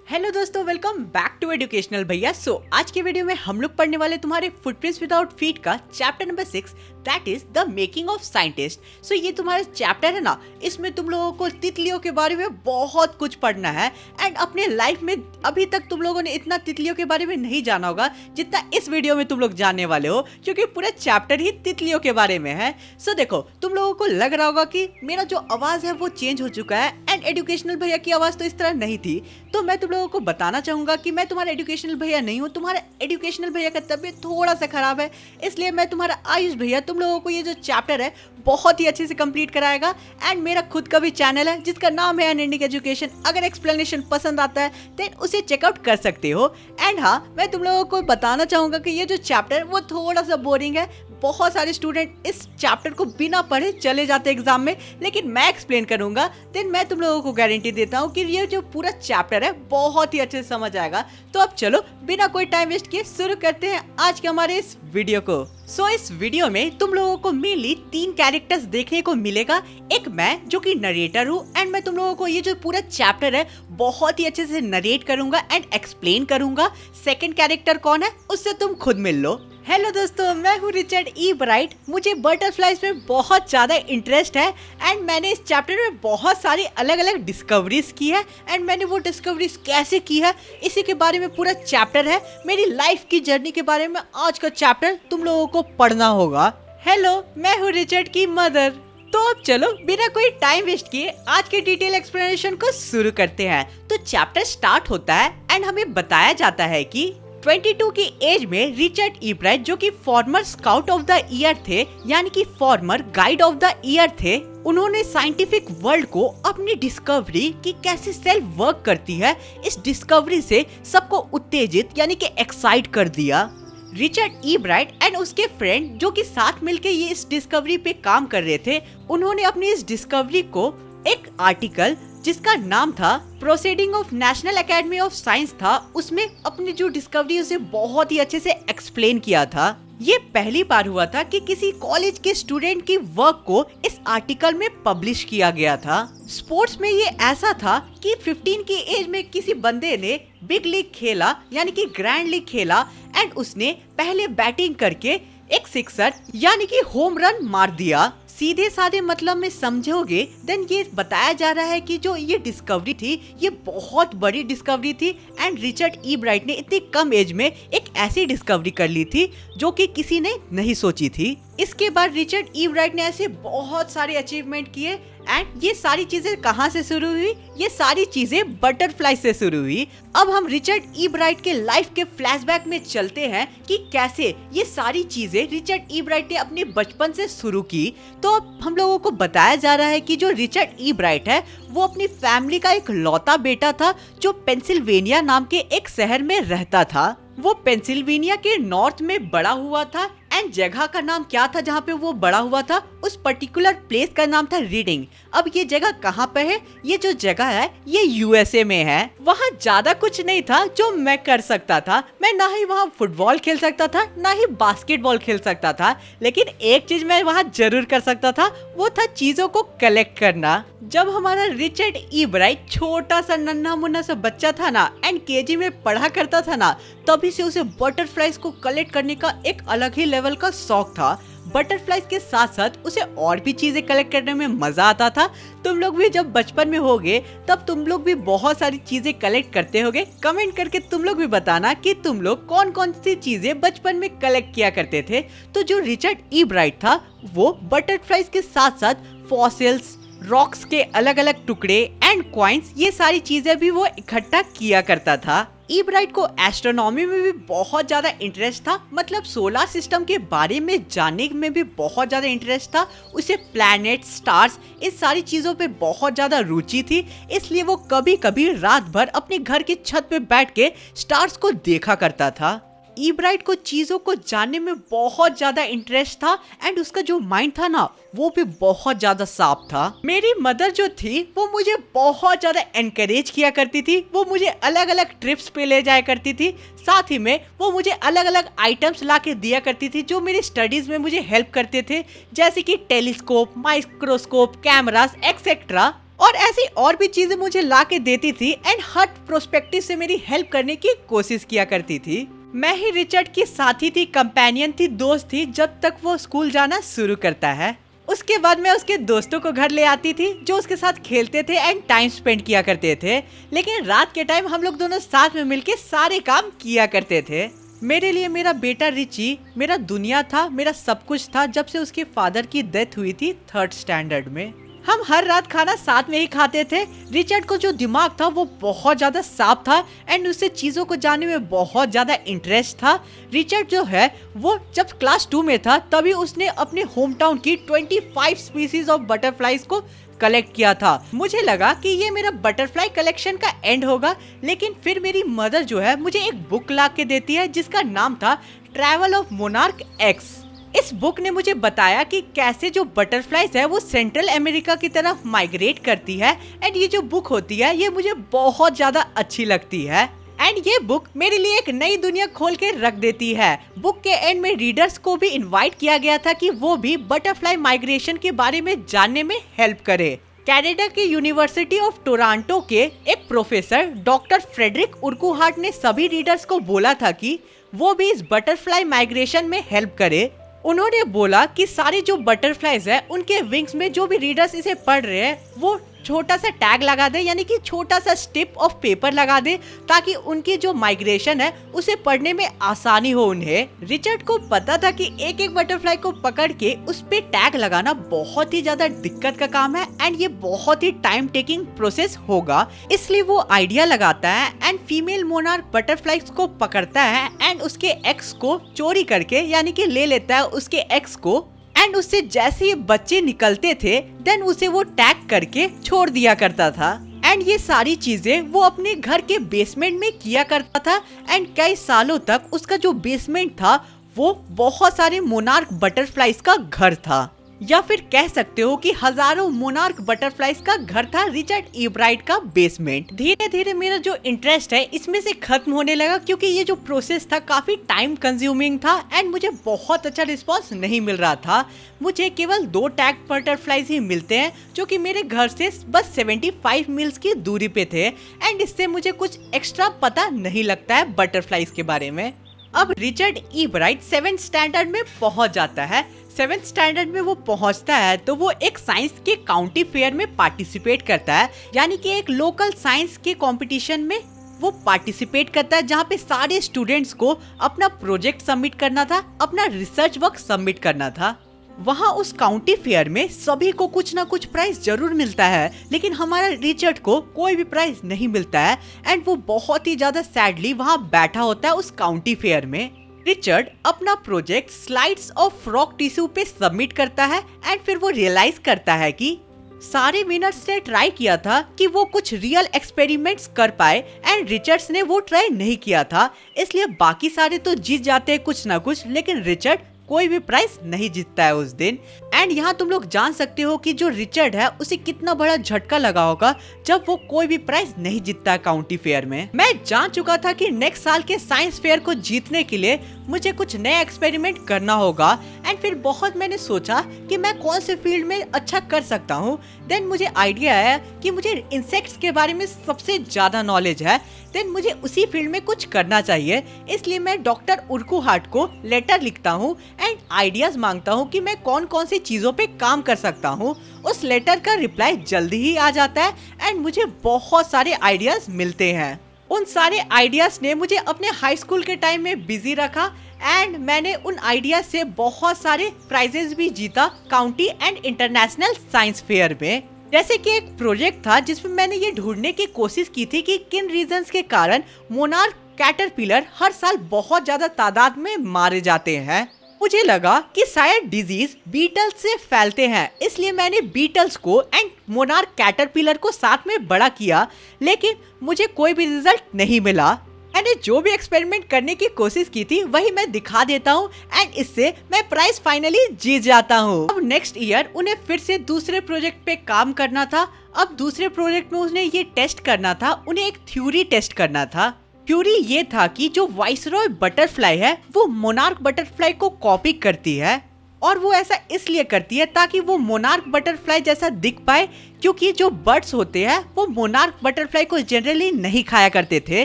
Hello दोस्तों, welcome back to educational भैया। आज के वीडियो में हम लोग पढ़ने वाले तुम्हारे फुटप्रिंट्स विदाउट फीट का chapter number 6, that is the making of scientist. ये तुम्हारा चैप्टर है ना, इसमें तुम लोगों को तितलियों के बारे में बहुत कुछ पढ़ना है। एंड अपने लाइफ में अभी तक तुम लोगों ने इतना तितलियों के बारे में नहीं जाना होगा जितना इस वीडियो में तुम लोग जानने वाले हो, क्योंकि पूरा चैप्टर ही तितलियों के बारे में है। देखो, तुम लोगों को लग रहा होगा कि मेरा जो आवाज है वो चेंज हो चुका है एंड एजुकेशनल भैया की आवाज तो इस तरह नहीं थी। तो मैं तुम लोगों को बताना चाहूंगा कि मैं तुम्हारा एजुकेशनल भैया नहीं हूँ। तुम्हारा एजुकेशनल भैया का तबीयत थोड़ा सा खराब है, इसलिए मैं तुम्हारा आयुष भैया तुम लोगों को ये जो चैप्टर है बहुत ही अच्छे से कंप्लीट कराएगा। एंड मेरा खुद का भी चैनल है जिसका नाम है अनएंडिंग एजुकेशन। अगर एक्सप्लेनेशन पसंद आता है देन उसे चेकआउट कर सकते हो। एंड हाँ, मैं तुम लोगों को बताना चाहूंगा कि ये जो चैप्टर है वो थोड़ा सा बोरिंग है। बहुत सारे स्टूडेंट इस चैप्टर को बिना पढ़े चले जाते एग्जाम में, लेकिन मैं एक्सप्लेन करूंगा। देन मैं तुम लोगों को गारंटी देता हूँ कि ये जो पूरा चैप्टर है बहुत ही अच्छे से समझ आएगा। तो अब चलो बिना कोई टाइम वेस्ट किए शुरू करते हैं आज के हमारे इस वीडियो को। इस वीडियो में तुम लोगों को मेनली 3 कैरेक्टर्स देखने को मिलेगा। एक मैं जो कि नरेटर हूँ एंड मैं तुम लोगों को ये जो पूरा चैप्टर है बहुत ही अच्छे से नरेट करूंगा एंड एक्सप्लेन करूंगा। सेकंड कैरेक्टर कौन है उससे तुम खुद मिल लो। हेलो दोस्तों, मैं हूँ रिचर्ड ई ब्राइट। मुझे बटरफ्लाइज में बहुत ज़्यादा इंटरेस्ट है एंड मैंने इस चैप्टर में बहुत सारी अलग अलग डिस्कवरीज की है। एंड मैंने वो डिस्कवरीज कैसे की है इसी के बारे में पूरा चैप्टर है। मेरी लाइफ की जर्नी के बारे में आज का चैप्टर तुम लोगों को पढ़ना होगा। हेलो, मैं हूँ रिचर्ड की मदर। तो अब चलो बिना कोई टाइम वेस्ट किए आज के डिटेल एक्सप्लेनेशन को शुरू करते हैं। तो चैप्टर स्टार्ट होता है एंड हमें बताया जाता है कि 22 की एज में रिचर्ड ई ब्राइट जो कि farmer scout of the year थे, यानी कि farmer guide of the year थे, उन्होंने साइंटिफिक वर्ल्ड को अपनी डिस्कवरी की कैसे सेल वर्क करती है इस डिस्कवरी से सबको उत्तेजित यानी कि एक्साइट कर दिया। रिचर्ड ई ब्राइट एंड उसके फ्रेंड जो कि साथ मिलके ये इस डिस्कवरी पे काम कर रहे थे, उन्होंने अपनी इस डिस्कवरी को एक आर्टिकल जिसका नाम था proceeding of national academy of science था, उसमें अपनी जो डिस्कवरी उसे बहुत ही अच्छे से एक्सप्लेन किया था। ये पहली बार हुआ था कि किसी कॉलेज के स्टूडेंट की वर्क को इस आर्टिकल में पब्लिश किया गया था। स्पोर्ट्स में ये ऐसा था कि 15 की एज में किसी बंदे ने बिग लीग खेला यानी कि ग्रैंड लीग खेला एंड उसने पहले बैटिंग करके एक सिक्सर यानी कि होम रन मार दिया। सीधे साधे मतलब में समझोगे देन ये बताया जा रहा है कि जो ये डिस्कवरी थी ये बहुत बड़ी डिस्कवरी थी एंड रिचर्ड ई ब्राइट ने इतनी कम एज में एक ऐसी डिस्कवरी कर ली थी जो कि किसी ने नहीं सोची थी। इसके बाद रिचर्ड ई ब्राइट ने ऐसे बहुत सारे अचीवमेंट किए एंड ये सारी चीजें कहाँ से शुरू हुई? ये सारी चीजें बटरफ्लाई से शुरू हुई। अब हम रिचर्ड ई ब्राइट के लाइफ के फ्लैशबैक में चलते हैं कि कैसे ये सारी चीजें रिचर्ड ई ब्राइट ने अपने बचपन से शुरू की। तो अब हम लोगों को बताया जा रहा है कि जो रिचर्ड ई ब्राइट है वो अपनी फैमिली का एक लौता बेटा था जो पेंसिल्वेनिया नाम के एक शहर में रहता था। वो पेंसिल्वेनिया के नॉर्थ में बड़ा हुआ था एंड जगह का नाम क्या था जहाँ पे वो बड़ा हुआ था? उस पर्टिकुलर प्लेस का नाम था रीडिंग। अब ये जगह कहाँ पे है? ये जो जगह है ये यूएसए में है। वहाँ ज्यादा कुछ नहीं था जो मैं कर सकता था। मैं ना ही वहाँ फुटबॉल खेल सकता था ना ही बास्केटबॉल खेल सकता था, लेकिन एक चीज मैं वहाँ जरूर कर सकता था, वो था चीजों को कलेक्ट करना। जब हमारा रिचर्ड ई ब्राइट छोटा सा नन्हा मुन्ना सा बच्चा था ना एंड केजी में पढ़ा करता था ना, तभी से उसे बटरफ्लाइज को कलेक्ट करने का एक अलग ही लेवल का शौक था। बटरफ्लाइज के साथ साथ उसे और भी चीजें कलेक्ट करने में मजा आता था। तुम लोग भी जब बचपन में होगे तब तुम लोग भी बहुत सारी चीजें कलेक्ट करते होगे। कमेंट करके तुम लोग भी बताना कि तुम लोग कौन कौन सी चीजें बचपन में कलेक्ट किया करते थे। तो जो रिचर्ड ई ब्राइट था वो बटरफ्लाइज के साथ साथ फॉसिल्स, रॉक्स के अलग अलग टुकड़े एंड कॉइन्स, ये सारी चीजें भी वो इकट्ठा किया करता था। ई ब्राइट को एस्ट्रोनॉमी में भी बहुत ज्यादा इंटरेस्ट था, मतलब सोलर सिस्टम के बारे में जानने में भी बहुत ज्यादा इंटरेस्ट था। उसे प्लैनेट, स्टार्स, इस सारी चीजों पे बहुत ज्यादा रुचि थी, इसलिए वो कभी कभी रात भर अपने घर की छत पे बैठ के स्टार्स को देखा करता था। ई ब्राइट को चीजों को जानने में बहुत ज्यादा इंटरेस्ट था एंड उसका जो माइंड था ना वो भी बहुत ज्यादा साफ था। मेरी मदर जो थी वो मुझे बहुत ज्यादा एनकरेज किया करती थी। वो मुझे अलग अलग ट्रिप्स पे ले जाया करती थी, साथ ही में वो मुझे अलग अलग आइटम्स ला के दिया करती थी जो मेरी स्टडीज में मुझे हेल्प करते थे, जैसे कि टेलीस्कोप, माइक्रोस्कोप, कैमरास एक्सेट्रा। और ऐसी और भी चीजें मुझे ला के देती थी एंड हर प्रोस्पेक्टिव से मेरी हेल्प करने की कोशिश किया करती थी। मैं ही रिचर्ड की साथी थी, कंपेनियन थी, दोस्त थी जब तक वो स्कूल जाना शुरू करता है। उसके बाद मैं उसके दोस्तों को घर ले आती थी जो उसके साथ खेलते थे एंड टाइम स्पेंड किया करते थे। लेकिन रात के टाइम हम लोग दोनों साथ में मिलके सारे काम किया करते थे। मेरे लिए मेरा बेटा रिची मेरा दुनिया था, मेरा सब कुछ था जब से उसके फादर की डेथ हुई थी 3rd स्टैंडर्ड में। हम हर रात खाना साथ में ही खाते थे। रिचर्ड को जो दिमाग था वो बहुत ज्यादा साफ था एंड उससे चीजों को जानने में बहुत ज्यादा इंटरेस्ट था। रिचर्ड जो है वो जब क्लास 2 में था तभी उसने अपने होम टाउन की 25 स्पीसीज ऑफ बटरफ्लाईज को कलेक्ट किया था। मुझे लगा कि ये मेरा बटरफ्लाई कलेक्शन का एंड होगा, लेकिन फिर मेरी मदर जो है मुझे एक बुक ला के देती है जिसका नाम था ट्रैवल ऑफ मोनार्क एक्स। इस बुक ने मुझे बताया कि कैसे जो बटरफ्लाईज है वो सेंट्रल अमेरिका की तरफ माइग्रेट करती है एंड ये जो बुक होती है ये मुझे बहुत ज्यादा अच्छी लगती है एंड ये बुक मेरे लिए एक नई दुनिया खोल के रख देती है। बुक के एंड में रीडर्स को भी इनवाइट किया गया था कि वो भी बटरफ्लाई माइग्रेशन के बारे में जानने में हेल्प करे। कनाडा के यूनिवर्सिटी ऑफ टोरंटो के एक प्रोफेसर डॉक्टर फ्रेडरिक उर्कुहार्ट ने सभी रीडर्स को बोला था कि वो भी इस बटरफ्लाई माइग्रेशन में हेल्प करे। उन्होंने बोला कि सारे जो बटरफ्लाईज है उनके विंग्स में जो भी रीडर्स इसे पढ़ रहे हैं वो छोटा सा टैग लगा दे, यानी कि छोटा सा स्टिप ऑफ पेपर लगा दे ताकि उनकी जो माइग्रेशन है उसे पढ़ने में आसानी हो उन्हें। रिचर्ड को पता था कि एक एक बटरफ्लाई को पकड़ के उस पे टैग लगाना बहुत ही ज्यादा दिक्कत का काम है एंड ये बहुत ही टाइम टेकिंग प्रोसेस होगा, इसलिए वो आइडिया लगाता है एंड फीमेल मोनार्क बटरफ्लाईज को पकड़ता है एंड उसके एग्स को चोरी करके यानी कि ले लेता है उसके एग्स को एंड उससे जैसे ये बच्चे निकलते थे देन उसे वो टैग करके छोड़ दिया करता था एंड ये सारी चीजें वो अपने घर के बेसमेंट में किया करता था एंड कई सालों तक उसका जो बेसमेंट था वो बहुत सारे मोनार्क बटरफ्लाईज का घर था, या फिर कह सकते हो कि हजारों मोनार्क बटरफ्लाईज का घर था रिचर्ड इब्राइट का बेसमेंट। धीरे धीरे मेरा जो इंटरेस्ट है इसमें से खत्म होने लगा क्योंकि ये जो प्रोसेस था काफी टाइम कंज्यूमिंग था एंड मुझे बहुत अच्छा रिस्पांस नहीं मिल रहा था। मुझे केवल 2 टैग बटरफ्लाईज ही मिलते हैं जो कि मेरे घर से बस 75 मील्स की दूरी पे थे एंड इससे मुझे कुछ एक्स्ट्रा पता नहीं लगता है बटरफ्लाईज के बारे में। अब रिचर्ड इब्राइट 7th स्टैंडर्ड में पहुंच जाता है। 7th स्टैंडर्ड में वो पहुंचता है तो वो एक साइंस के काउंटी फेयर में पार्टिसिपेट करता है, यानी कि एक लोकल साइंस के कंपटीशन में वो पार्टिसिपेट करता है जहाँ पे सारे स्टूडेंट्स को अपना प्रोजेक्ट सबमिट करना था, अपना रिसर्च वर्क सबमिट करना था। वहाँ उस काउंटी फेयर में सभी को कुछ ना कुछ प्राइज जरूर मिलता है, लेकिन हमारा रिचर्ड को कोई भी प्राइज नहीं मिलता है एंड वो बहुत ही ज्यादा सैडली वहाँ बैठा होता है उस काउंटी फेयर में। रिचर्ड अपना project slides of frog tissue पे सबमिट करता है एंड फिर वो रियलाइज करता है कि सारे विनर्स ने ट्राई किया था कि वो कुछ रियल एक्सपेरिमेंट्स कर पाए एंड रिचर्ड्स ने वो ट्राई नहीं किया था, इसलिए बाकी सारे तो जीत जाते हैं कुछ ना कुछ, लेकिन रिचर्ड कोई भी प्राइज नहीं जीतता है उस दिन। एंड यहाँ तुम लोग जान सकते हो कि जो रिचर्ड है उसे कितना बड़ा झटका लगा होगा जब वो कोई भी प्राइज नहीं जीतता है काउंटी फेयर में। मैं जान चुका था कि नेक्स्ट साल के साइंस फेयर को जीतने के लिए मुझे कुछ नया एक्सपेरिमेंट करना होगा एंड फिर बहुत मैंने सोचा कि मैं कौन से फील्ड में अच्छा कर सकता हूँ। देन मुझे आइडिया आया कि मुझे इंसेक्ट्स के बारे में सबसे ज्यादा नॉलेज है, देन मुझे उसी फील्ड में कुछ करना चाहिए। इसलिए मैं डॉक्टर उर्कुहार्ट को लेटर लिखता हूँ एंड आइडियाज मांगता हूँ कि मैं कौन कौन सी चीजों पे काम कर सकता हूँ। उस लेटर का रिप्लाई जल्दी ही आ जाता है एंड मुझे बहुत सारे आइडियाज मिलते हैं। उन सारे आइडियाज ने मुझे अपने हाई स्कूल के टाइम में बिजी रखा एंड मैंने उन आइडियाज से बहुत सारे प्राइजेस भी जीता county and international science fair में। जैसे कि एक प्रोजेक्ट था जिसमें मैंने ये ढूंढने की कोशिश की थी कि किन रीजंस के कारण मोनार्क कैटरपिलर हर साल बहुत ज्यादा तादाद में मारे जाते हैं। मुझे लगा कि शायद डिजीज बीटल्स से फैलते हैं, इसलिए मैंने बीटल्स को एंड मोनार्क कैटरपिलर को साथ में बड़ा किया, लेकिन मुझे कोई भी रिजल्ट नहीं मिला। मैंने जो भी एक्सपेरिमेंट करने की कोशिश की थी वही मैं दिखा देता हूँ एंड इससे मैं प्राइज फाइनली जीत जाता हूँ। अब नेक्स्ट ईयर उन्हें फिर से दूसरे प्रोजेक्ट पे काम करना था। अब दूसरे प्रोजेक्ट में उन्हें ये टेस्ट करना था, उन्हें एक थ्योरी टेस्ट करना था। थ्योरी ये था कि जो वाइसरॉय बटरफ्लाई है वो मोनार्क बटरफ्लाई को कॉपी करती है। और वो ऐसा इसलिए करती है ताकि वो मोनार्क बटरफ्लाई जैसा दिख पाए, क्योंकि जो बर्ड्स होते हैं वो मोनार्क बटरफ्लाई को जनरली नहीं खाया करते थे,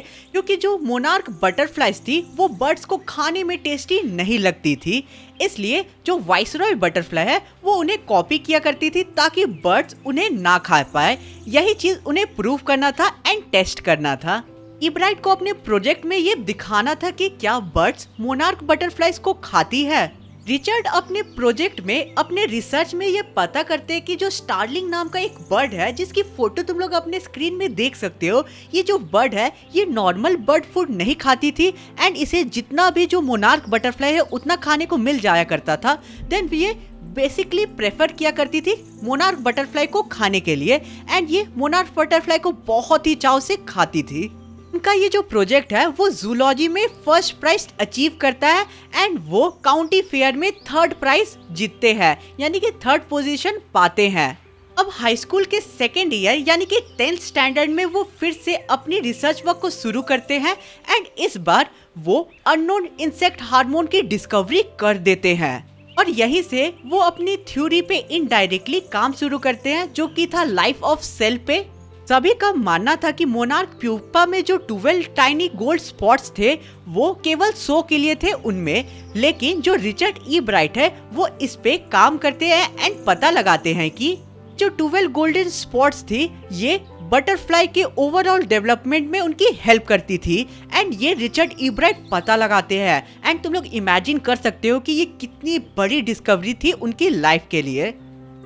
क्योंकि जो मोनार्क बटरफ्लाईज थी वो बर्ड्स को खाने में टेस्टी नहीं लगती थी। इसलिए जो वाइसरॉय बटरफ्लाई है वो उन्हें कॉपी किया करती थी ताकि बर्ड्स उन्हें ना खा पाए। यही चीज उन्हें प्रूव करना था एंड टेस्ट करना था। इब्राइट को अपने प्रोजेक्ट में ये दिखाना था कि क्या बर्ड्स मोनार्क बटरफ्लाईज को खाती है। रिचर्ड अपने प्रोजेक्ट में अपने रिसर्च में ये पता करते हैं कि जो स्टारलिंग नाम का एक बर्ड है जिसकी फोटो तुम लोग अपने स्क्रीन में देख सकते हो, ये जो बर्ड है ये नॉर्मल बर्ड फूड नहीं खाती थी एंड इसे जितना भी जो मोनार्क बटरफ्लाई है उतना खाने को मिल जाया करता था। देन ये बेसिकली प्रेफर किया करती थी मोनार्क बटरफ्लाई को खाने के लिए एंड ये मोनार्क बटरफ्लाई को बहुत ही चाव से खाती थी। उनका ये जो प्रोजेक्ट है वो जूलॉजी में फर्स्ट प्राइज अचीव करता है एंड वो काउंटी फेयर में थर्ड प्राइज जीतते हैं, यानी कि थर्ड पोजीशन पाते हैं। अब हाई स्कूल के सेकेंड ईयर यानी कि 10th स्टैंडर्ड में वो फिर से अपनी रिसर्च वर्क को शुरू करते हैं एंड इस बार वो अननोन इंसेक्ट हार्मोन की डिस्कवरी कर देते हैं और यहीं से वो अपनी थ्योरी पे इनडायरेक्टली काम शुरू करते हैं, जो कि था लाइफ ऑफ सेल पे। सभी का मानना था कि मोनार्क प्यूपा में जो 12 टाइनी गोल्ड स्पॉट्स थे वो केवल शो के लिए थे उनमें, लेकिन जो रिचर्ड ई ब्राइट है वो इस पे काम करते हैं एंड पता लगाते हैं कि जो 12 गोल्डन स्पॉट्स थी ये बटरफ्लाई के ओवरऑल डेवलपमेंट में उनकी हेल्प करती थी एंड ये रिचर्ड ई ब्राइट पता लगाते हैं एंड तुम लोग इमेजिन कर सकते हो कि ये कितनी बड़ी डिस्कवरी थी उनकी लाइफ के लिए।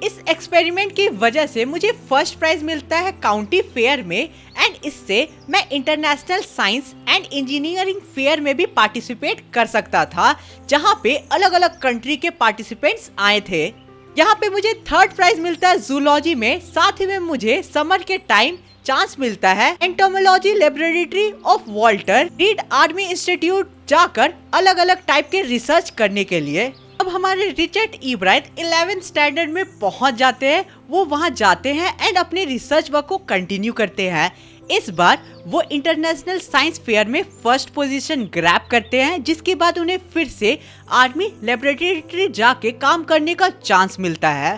इस एक्सपेरिमेंट की वजह से मुझे फर्स्ट प्राइज मिलता है काउंटी फेयर में एंड इससे मैं international science and engineering fair में भी पार्टिसिपेट कर सकता था, जहां पे अलग अलग कंट्री के पार्टिसिपेंट्स आए थे। यहाँ पे मुझे थर्ड प्राइज मिलता है जूलॉजी में, साथ ही में मुझे समर के टाइम चांस मिलता है entomology laboratory of Walter read army institute जाकर अलग अलग टाइप के रिसर्च करने के लिए। अब हमारे रिचर्ड ई ब्राइट 11th स्टैंडर्ड में पहुंच जाते हैं, वो वहां जाते हैं एंड अपने रिसर्च वर्क को कंटिन्यू करते हैं। इस बार वो इंटरनेशनल साइंस फेयर में फर्स्ट पोजीशन ग्रैब करते हैं, जिसके बाद उन्हें फिर से आर्मी लेबोरेटरी जाके काम करने का चांस मिलता है।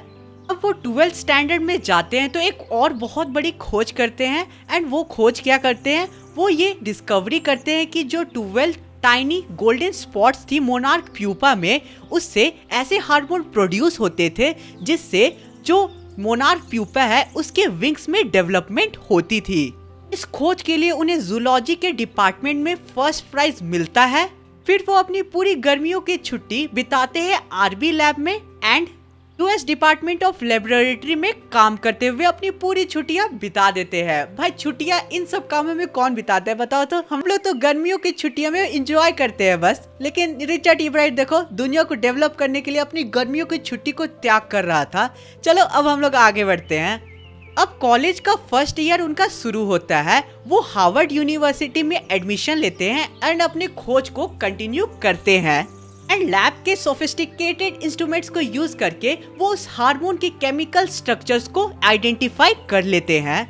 अब वो 12th स्टैंडर्ड में जाते हैं तो एक और बहुत बड़ी खोज करते हैं एंड वो खोज क्या करते हैं, वो ये डिस्कवरी करते हैं कि जो 12 टाइनी गोल्डन स्पॉट्स थी मोनार्क प्यूपा में, उससे ऐसे हार्मोन प्रोड्यूस होते थे जिससे जो मोनार्क प्यूपा है उसके विंग्स में डेवलपमेंट होती थी। इस खोज के लिए उन्हें जूलॉजी के डिपार्टमेंट में फर्स्ट प्राइज मिलता है। फिर वो अपनी पूरी गर्मियों की छुट्टी बिताते हैं आरबी लैब में and US department of laboratory में काम करते हुए अपनी पूरी छुट्टियां बिता देते हैं। भाई छुट्टियां इन सब कामों में कौन बिताता है बताओ तो? हम लोग तो गर्मियों की छुट्टियों में एंजॉय करते हैं बस, लेकिन रिचर्ड ई ब्राइट देखो दुनिया को डेवलप करने के लिए अपनी गर्मियों की छुट्टी को त्याग कर रहा था। चलो अब हम लोग आगे बढ़ते हैं। अब कॉलेज का फर्स्ट ईयर उनका शुरू होता है, वो हार्वर्ड यूनिवर्सिटी में एडमिशन लेते हैं एंड अपने खोज को कंटिन्यू करते हैं एंड लैब के सोफिस्टिकेटेड इंस्ट्रूमेंट्स को यूज करके वो उस हार्मोन के केमिकल स्ट्रक्चर्स को आइडेंटिफाई कर लेते हैं।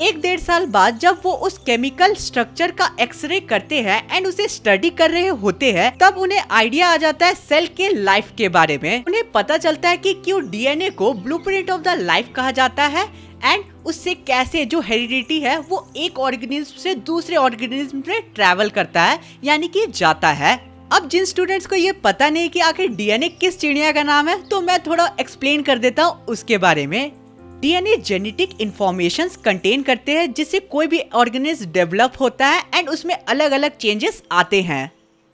1-1.5 साल बाद जब वो उस केमिकल स्ट्रक्चर का एक्सरे करते हैं एंड उसे स्टडी कर रहे होते हैं, तब उन्हें आइडिया आ जाता है सेल के लाइफ के बारे में। उन्हें पता चलता है कि क्यों डीएनए को ब्लूप्रिंट ऑफ द लाइफ कहा जाता है एंड उससे कैसे जो हेरिडिटी है वो एक ऑर्गेनिज्म से दूसरे ऑर्गेनिज्म में ट्रैवल करता है, यानी कि जाता है। अब जिन स्टूडेंट्स को ये पता नहीं कि आखिर डीएनए किस चिड़िया का नाम है, तो मैं थोड़ा एक्सप्लेन कर देता हूँ उसके बारे में। डीएनए जेनेटिक इंफॉर्मेशंस कंटेन करते हैं जिससे कोई भी ऑर्गेनिज्म डेवलप होता है एंड उसमें अलग अलग चेंजेस आते हैं।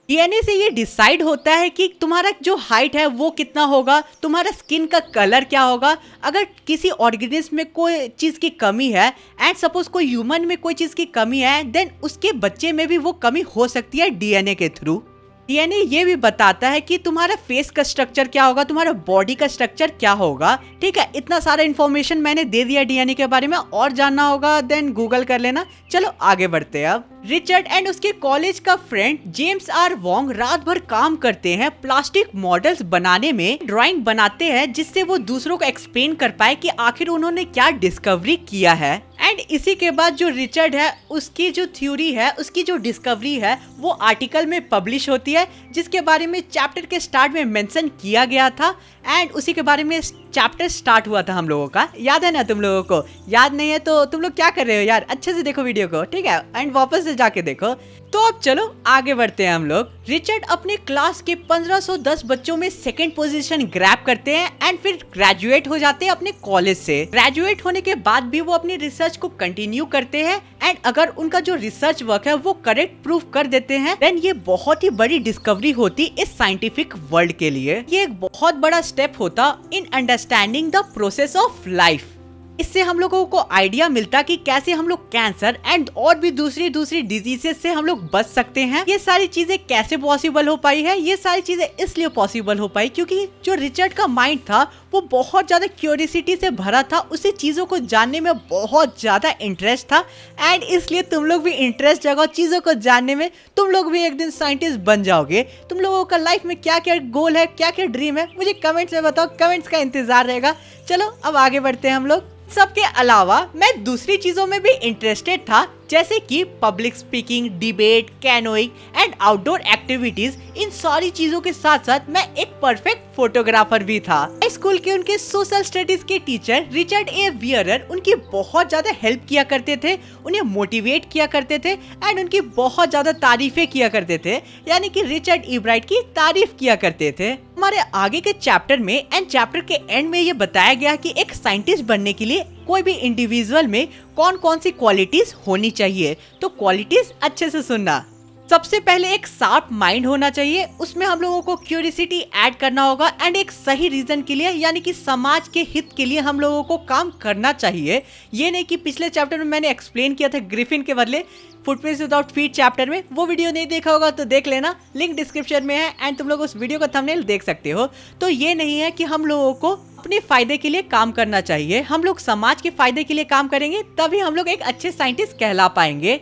डीएनए से ये डिसाइड होता है कि तुम्हारा जो हाइट है वो कितना होगा, तुम्हारा स्किन का कलर क्या होगा। अगर किसी ऑर्गेनिज्म में कोई चीज की कमी है एंड सपोज कोई ह्यूमन में कोई चीज की कमी है, देन उसके बच्चे में भी वो कमी हो सकती है डीएनए के थ्रू। डीएनए ये भी बताता है कि तुम्हारा फेस का स्ट्रक्चर क्या होगा, तुम्हारा बॉडी का स्ट्रक्चर क्या होगा। ठीक है, इतना सारा इन्फॉर्मेशन मैंने दे दिया डीएनए के बारे में, और जानना होगा देन गूगल कर लेना। चलो आगे बढ़ते हैं। अब रिचर्ड एंड उसके कॉलेज का फ्रेंड जेम्स आर वोंग रात भर काम करते हैं प्लास्टिक मॉडल्स बनाने में, ड्राइंग बनाते हैं जिससे वो दूसरों को एक्सप्लेन कर पाए कि आखिर उन्होंने क्या डिस्कवरी किया है। एंड इसी के बाद जो रिचर्ड है उसकी जो थ्योरी है, उसकी जो डिस्कवरी है वो आर्टिकल में पब्लिश होती है, जिसके बारे में चैप्टर के स्टार्ट में मेंशन किया गया था। एंड उसी के बारे में चैप्टर स्टार्ट हुआ था हम लोगों का। याद है ना तुम लोगों को? याद नहीं है तो तुम लोग क्या कर रहे हो यार, अच्छे से देखो वीडियो को, ठीक है, एंड वापस से जाके देखो। तो अब चलो आगे बढ़ते हैं हम लोग। रिचर्ड अपने क्लास के 1510 बच्चों में सेकंड पोजीशन ग्रैब करते हैं एंड फिर ग्रेजुएट हो जाते हैं अपने कॉलेज से। ग्रेजुएट होने के बाद भी वो अपनी रिसर्च को कंटिन्यू करते हैं एंड अगर उनका जो रिसर्च वर्क है वो करेक्ट प्रूफ कर देते हैं देन ये बहुत ही बड़ी डिस्कवरी होती इस साइंटिफिक वर्ल्ड के लिए। ये एक बहुत बड़ा स्टेप होता in understanding the process of life. इससे हम लोगों को आइडिया मिलता कि कैसे हम लोग कैंसर एंड और भी दूसरी डिजीजेस से हम लोग बच सकते हैं। ये सारी चीजें कैसे पॉसिबल हो पाई है? ये सारी चीजें इसलिए पॉसिबल हो पाई क्योंकि जो रिचर्ड का माइंड था वो बहुत ज्यादा क्यूरियोसिटी से भरा था, उसे चीजों को जानने में बहुत ज्यादा इंटरेस्ट था एंड इसलिए तुम लोग भी इंटरेस्ट जगाओ चीजों को जानने में, तुम लोग भी एक दिन साइंटिस्ट बन जाओगे। तुम लोगों का लाइफ में क्या क्या गोल है, क्या क्या ड्रीम है, मुझे कमेंट्स में बताओ, कमेंट्स का इंतजार रहेगा। चलो अब आगे बढ़ते हैं हम लोग। सबके अलावा मैं दूसरी चीजों में भी इंटरेस्टेड था, जैसे कि public speaking, debate, canoeing and outdoor activities. इन सारी चीजों के साथ साथ मैं एक परफेक्ट फोटोग्राफर भी था। स्कूल के उनके सोशल स्टडीज के टीचर रिचर्ड ए वियरर उनकी बहुत ज्यादा हेल्प किया करते थे, उन्हें मोटिवेट किया करते थे एंड उनकी बहुत ज्यादा तारीफें किया करते थे, यानी कि रिचर्ड ई ब्राइट की तारीफ किया करते थे। हमारे आगे के चैप्टर में एंड चैप्टर के एंड में ये बताया गया कि एक साइंटिस्ट बनने के लिए कोई भी इंडिविजुअल में कौन कौन सी क्वालिटीज होनी चाहिए। तो क्वालिटीज अच्छे से सुनना। सबसे पहले एक शार्प माइंड होना चाहिए, उसमें हम लोगों को क्यूरियोसिटी ऐड करना होगा एंड एक सही रीजन के लिए, यानी कि समाज के हित के लिए हम लोगों को काम करना चाहिए। ये नहीं कि पिछले चैप्टर में मैंने एक्सप्लेन किया था ग्रिफिन के बदले फुटप्रिंट्स विदाउट फीट चैप्टर में, वो वीडियो नहीं देखा होगा तो देख लेना, लिंक डिस्क्रिप्शन में है एंड तुम लोग उस वीडियो का थंबनेल देख सकते हो। तो ये नहीं है कि हम लोगों को अपने फायदे के लिए काम करना चाहिए, हम लोग समाज के फायदे के लिए काम करेंगे तभी हम लोग एक अच्छे साइंटिस्ट कहला पाएंगे।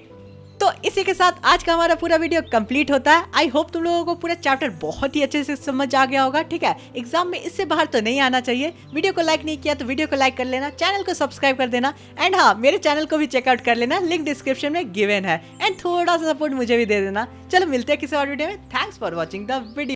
तो इसी के साथ आज का हमारा पूरा वीडियो कंप्लीट होता है। आई होप तुम लोगों को पूरा चैप्टर बहुत ही अच्छे से समझ आ गया होगा, ठीक है। एग्जाम में इससे बाहर तो नहीं आना चाहिए। वीडियो को लाइक नहीं किया तो वीडियो को लाइक कर लेना, चैनल को सब्सक्राइब कर देना एंड हाँ, मेरे चैनल को भी चेकआउट कर लेना, लिंक डिस्क्रिप्शन में गिवन है एंड थोड़ा सा सपोर्ट मुझे भी दे देना। चलो मिलते हैं किसी और वीडियो में। Thanks for watching the video.